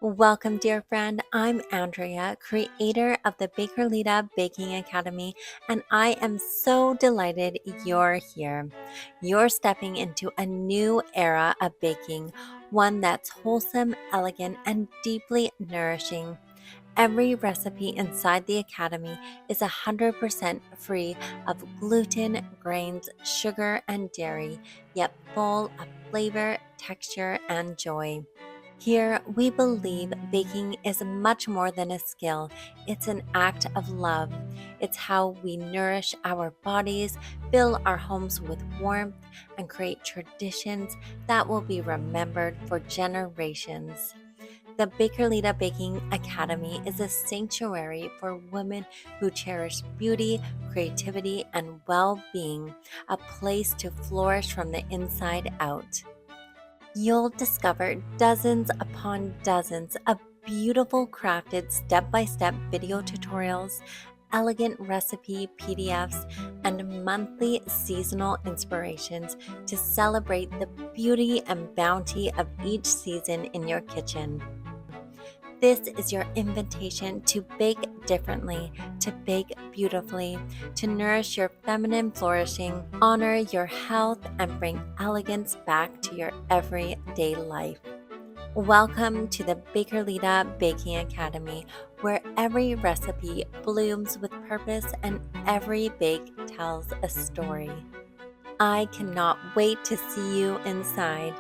Welcome, dear friend. I'm Andrea, creator of the Bakerlita Baking Academy, and I am so delighted you're here. You're stepping into a new era of baking, one that's wholesome, elegant, and deeply nourishing. Every recipe inside the Academy is 100% free of gluten, grains, sugar, and dairy, yet full of flavor, texture, and joy. Here, we believe baking is much more than a skill, it's an act of love. It's how we nourish our bodies, fill our homes with warmth, and create traditions that will be remembered for generations. The Bakerlita Baking Academy is a sanctuary for women who cherish beauty, creativity, and well being, a place to flourish from the inside out. You'll discover dozens upon dozens of beautiful crafted step-by-step video tutorials, elegant recipe PDFs, and monthly seasonal inspirations to celebrate the beauty and bounty of each season in your kitchen. This is your invitation to bake differently, to bake beautifully, to nourish your feminine flourishing, honor your health, and bring elegance back to your everyday life. Welcome to the Bakerlita Baking Academy, where every recipe blooms with purpose and every bake tells a story. I cannot wait to see you inside.